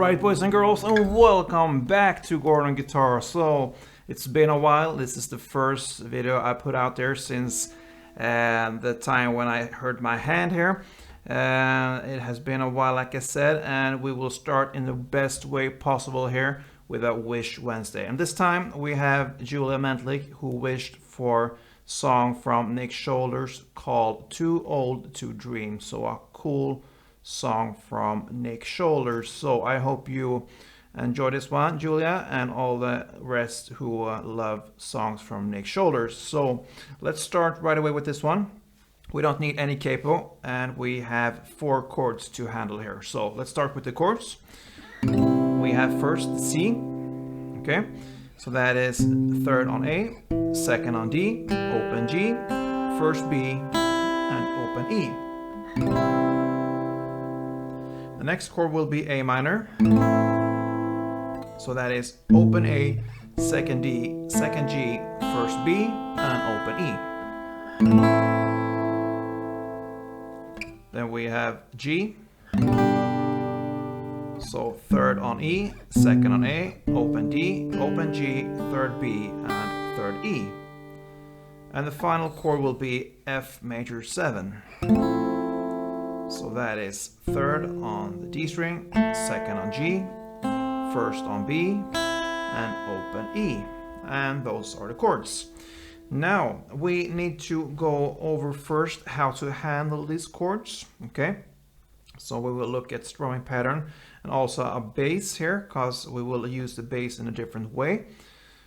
Alright, boys and girls, and welcome back to Gordon Guitar. So it's been a while. This is the first video I put out there since the time when I hurt my hand here. It has been a while, like I said, and we will start in the best way possible here with a Wish Wednesday. And this time we have Julia Mentlik, who wished for a song from Nick Shoulders called Too Old to Dream. So a cool song from Nick Shoulders. So I hope you enjoy this one, Julia, and all the rest who love songs from Nick Shoulders. So let's start right away with this one. We don't need any capo, and we have 4 chords to handle here. So let's start with the chords. We have first C, okay, so that is 3rd on A, 2nd on D, open G, 1st B, and open E. The next chord will be A minor, so that is open A, 2nd D, 2nd G, 1st B, and open E. Then we have G, so 3rd on E, 2nd on A, open D, open G, 3rd B, and 3rd E. And the final chord will be F major 7. So that is 3rd on the D string, 2nd on G, 1st on B, and open E. And those are the chords. Now we need to go over first how to handle these chords, okay? So we will look at strumming pattern and also a bass here, because we will use the bass in a different way.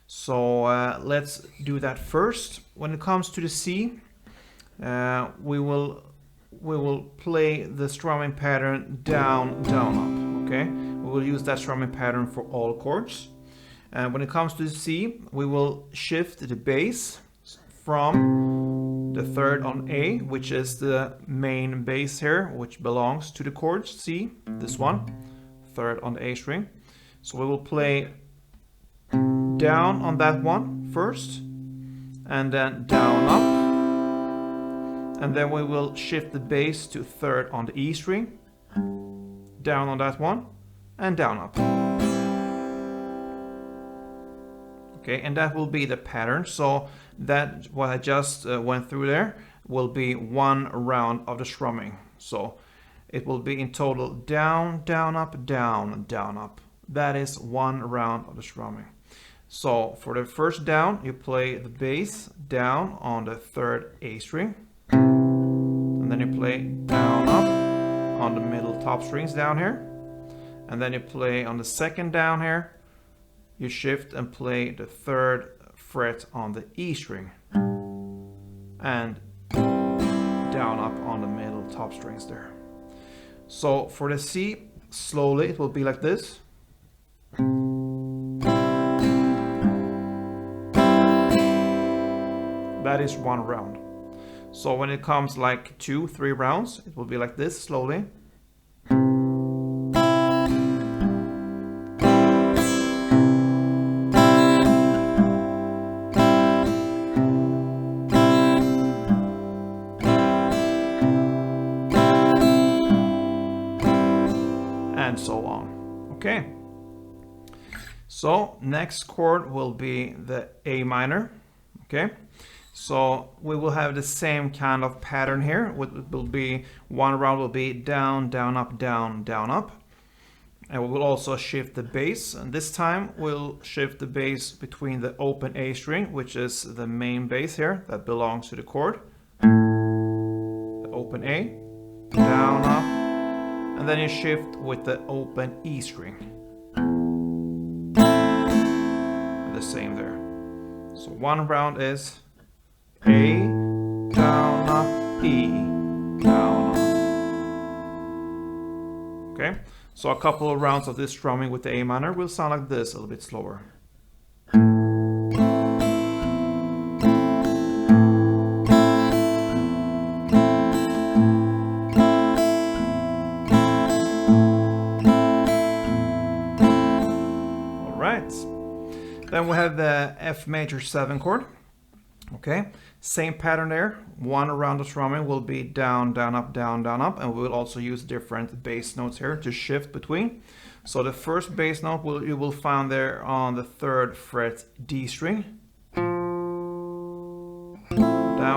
So let's do that first. When it comes to the C, we will play the strumming pattern down, down, up, okay? We will use that strumming pattern for all chords. And when it comes to the C, we will shift the bass from the 3rd on A, which is the main bass here, which belongs to the chords C, this one, 3rd on the A string. So we will play down on that one first, and then down, up. And then we will shift the bass to 3rd on the E string, down on that one, and down, up. Okay, and that will be the pattern. So that what I just went through there will be 1 round of the strumming. So it will be in total down, down, up, down, down, up. That is 1 round of the strumming. So for the first down, you play the bass down on the 3rd A string. And then you play down, up on the middle top strings down here. And then you play on the 2nd down here. You shift and play the 3rd fret on the E string. And down, up on the middle top strings there. So for the C, slowly it will be like this. That is 1 round. So when it comes like 2, 3 rounds, it will be like this slowly. And so on. Okay. So next chord will be the A minor. Okay. So we will have the same kind of pattern here. It will be 1 round will be down, down, up, down, down, up. And we will also shift the bass. And this time we'll shift the bass between the open A string, which is the main bass here that belongs to the chord. The open A, down, up. And then you shift with the open E string. And the same there. So 1 round is A, down, up, E, down, up. Okay, so a couple of rounds of this strumming with the A minor will sound like this, a little bit slower. All right, then we have the F major 7 chord. Okay, same pattern there. 1 round of strumming will be down, down, up, and we will also use different bass notes here to shift between. So the first bass note you will find there on the 3rd fret D string, down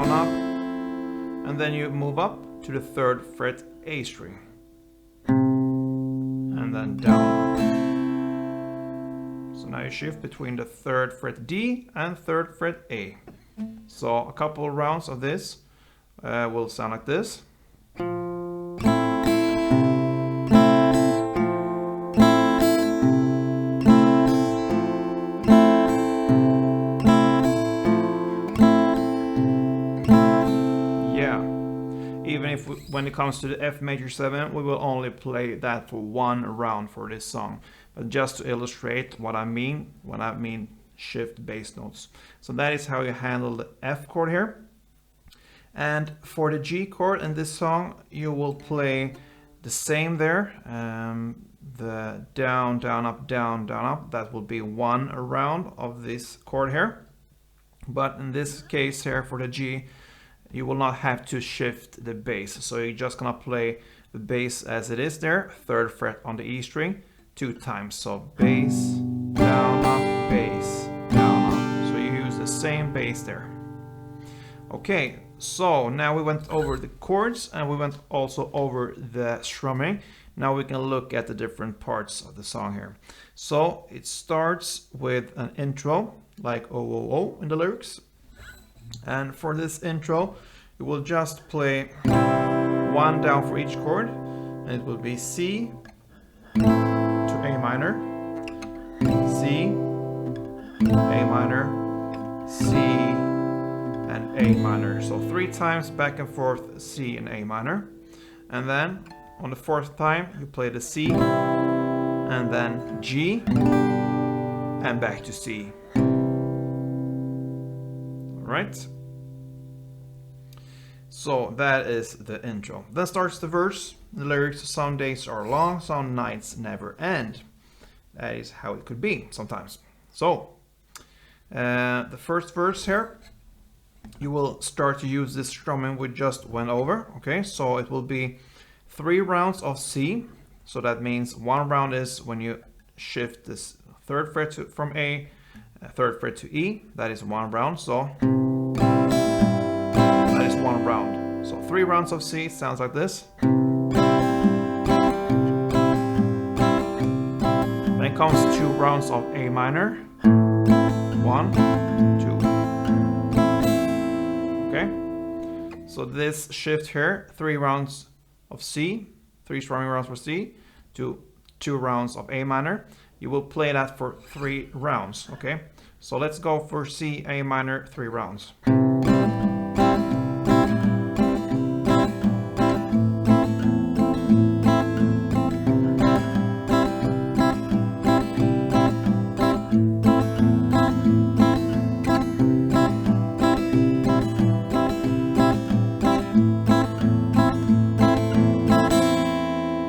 up, and then you move up to the 3rd fret A string, and then down up. So now you shift between the 3rd fret D and 3rd fret A. So a couple of rounds of this will sound like this. Even if when it comes to the F major 7, we will only play that for one round for this song. But just to illustrate what I mean when I mean shift bass notes. So that is how you handle the F chord here. And for the G chord in this song, you will play the same there. The down, down, up, down, down, up. That will be one round of this chord here. But in this case here for the G, you will not have to shift the bass. So you're just gonna play the bass as it is there, 3rd fret on the E string, 2 times. So bass, down, up, bass, down, up. So you use the same bass there. Okay, so now we went over the chords and we went also over the strumming. Now we can look at the different parts of the song here. So it starts with an intro, like oh, oh, oh in the lyrics. And for this intro, you will just play 1 down for each chord, and it will be C to A minor, C, A minor, C, and A minor. So 3 times back and forth C and A minor. And then on the 4th time, you play the C, and then G, and back to C. Right? So that is the intro. Then starts the verse. The lyrics: some days are long, some nights never end. That is how it could be sometimes. So the first verse here, you will start to use this strumming we just went over. Okay, so it will be 3 rounds of C. So that means 1 round is when you shift this 3rd fret from A, 3rd fret to E. That is 1 round. So that is 1 round. So 3 rounds of C sounds like this. Then comes 2 rounds of A minor. 1, 2. Okay. So this shift here, 3 rounds of C, 3 strumming rounds for C, to 2 rounds of A minor. You will play that for 3 rounds. Okay. So let's go for C, A minor, 3 rounds.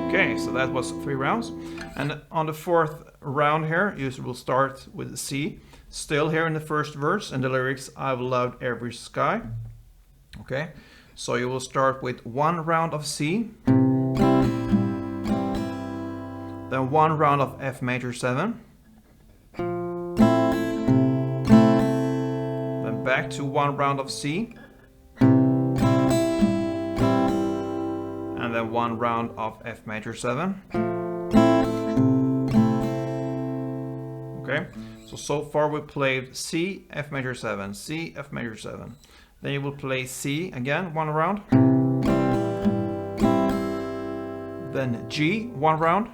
Okay, so that was 3 rounds. And on the 4th round here, you will start with the C. Still here in the first verse, and the lyrics: I've loved every sky. Okay, so you will start with 1 round of C, then 1 round of F major 7, then back to 1 round of C, and then 1 round of F major 7. Okay. So far we played C, F major 7, C, F major 7. Then you will play C again, 1 round. Then G, 1 round.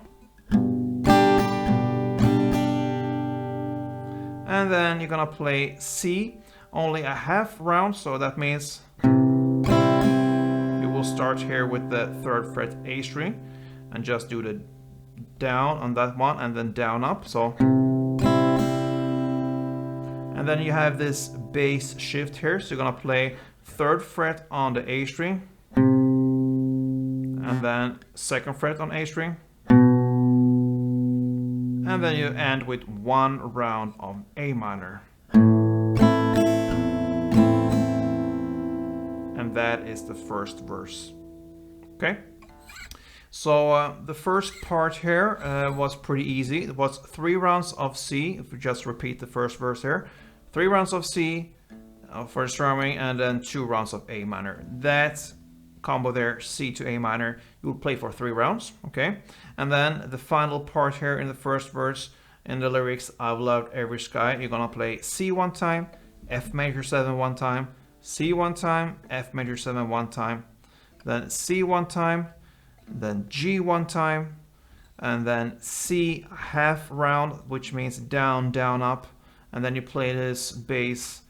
And then you're gonna play C, only a half round, so that means you will start here with the 3rd fret A string and just do the down on that one and then down up. So and then you have this bass shift here, so you're gonna play 3rd fret on the A string, and then 2nd fret on A string, and then you end with 1 round of A minor. And that is the first verse. Okay? So the first part here was pretty easy. It was 3 rounds of C, if we just repeat the first verse here. 3 rounds of C for strumming, and then 2 rounds of A minor. That combo there, C to A minor, you will play for 3 rounds, okay? And then the final part here in the first verse, in the lyrics, I've loved every sky, you're gonna play C 1 time, F major 7 1 time, C 1 time, F major 7 1 time, then C 1 time, then G 1 time, and then C half round, which means down, down, up, and then you play this bass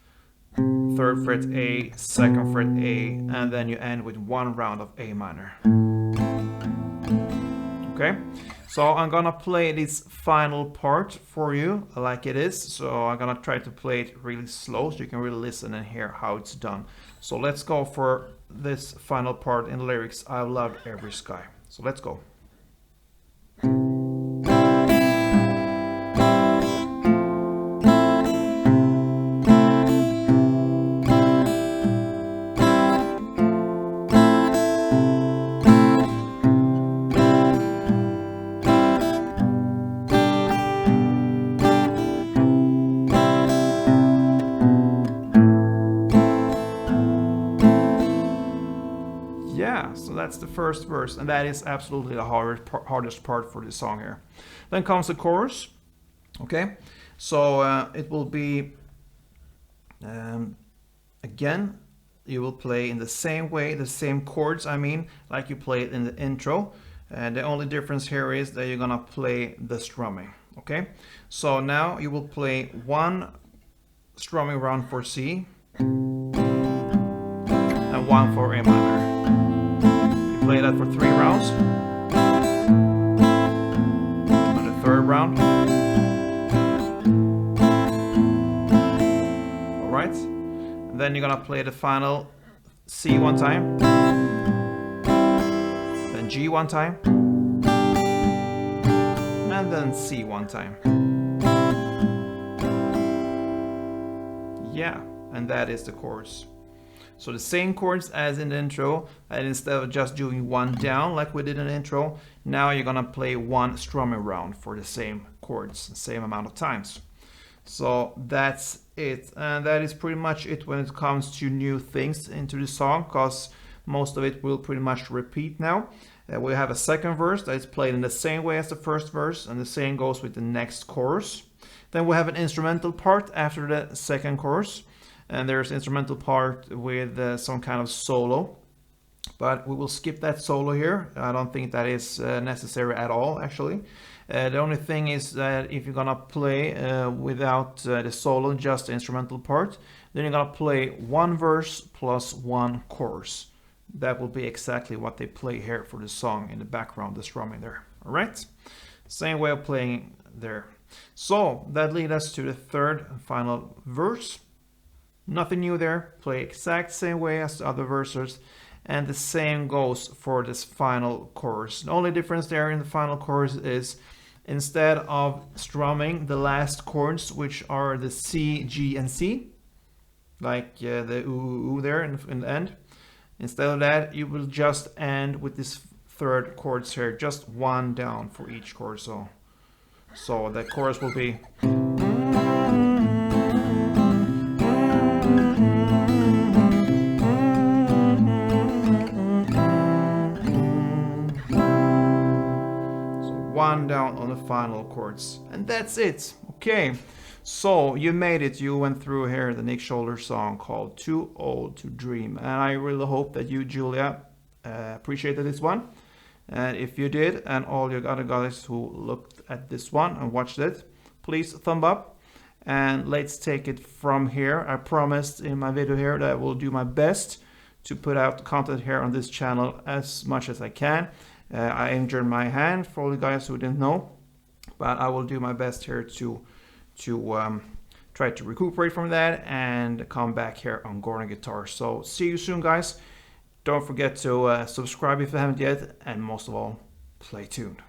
3rd fret A, 2nd fret A, and then you end with 1 round of A minor. Okay, so I'm gonna play this final part for you like it is. So I'm gonna try to play it really slow so you can really listen and hear how it's done. So let's go for this final part in the lyrics, I've loved every sky. So let's go. Yeah, so that's the first verse, and that is absolutely the hardest part for this song here. Then comes the chorus. Okay, so it will be again, you will play in the same way, the same chords, I mean, like you played in the intro. And the only difference here is that you're gonna play the strumming. Okay, so now you will play 1 strumming round for C and 1 for A minor. Play that for 3 rounds. On the 3rd round. Alright. Then you're gonna play the final C 1 time. Then G 1 time. And then C 1 time. Yeah, and that is the chorus. So the same chords as in the intro, and instead of just doing 1 down like we did in the intro, now you're gonna play 1 strumming round for the same chords, the same amount of times. So that's it, and that is pretty much it when it comes to new things into the song, because most of it will pretty much repeat now. We have a second verse that is played in the same way as the first verse, and the same goes with the next chorus. Then we have an instrumental part after the second chorus. And there's instrumental part with some kind of solo, but we will skip that solo here. I don't think that is necessary at all, actually. The only thing is that if you're gonna play without the solo, just the instrumental part, then you're gonna play 1 verse plus 1 chorus. That will be exactly what they play here for the song in the background, the strumming there. All right, same way of playing there. So that leads us to the 3rd and final verse. Nothing new there, play exact same way as the other verses, and the same goes for this final chorus. The only difference there in the final chorus is instead of strumming the last chords, which are the C, G, and C, like the ooh there in the end, instead of that you will just end with this 3rd chords here, just 1 down for each chord. So the chorus will be 1 down on the final chords, and that's it. Okay, so you made it. You went through here the Nick Shoulder song called Too Old to Dream, and I really hope that you, Julia, appreciated this one. And if you did, and all your other guys who looked at this one and watched it, please thumb up, and let's take it from here. I promised in my video here that I will do my best to put out content here on this channel as much as I can. I injured my hand, for all the guys who didn't know, but I will do my best here to try to recuperate from that and come back here on Gordon Guitar. So see you soon, guys. Don't forget to subscribe if you haven't yet, and most of all, play tuned.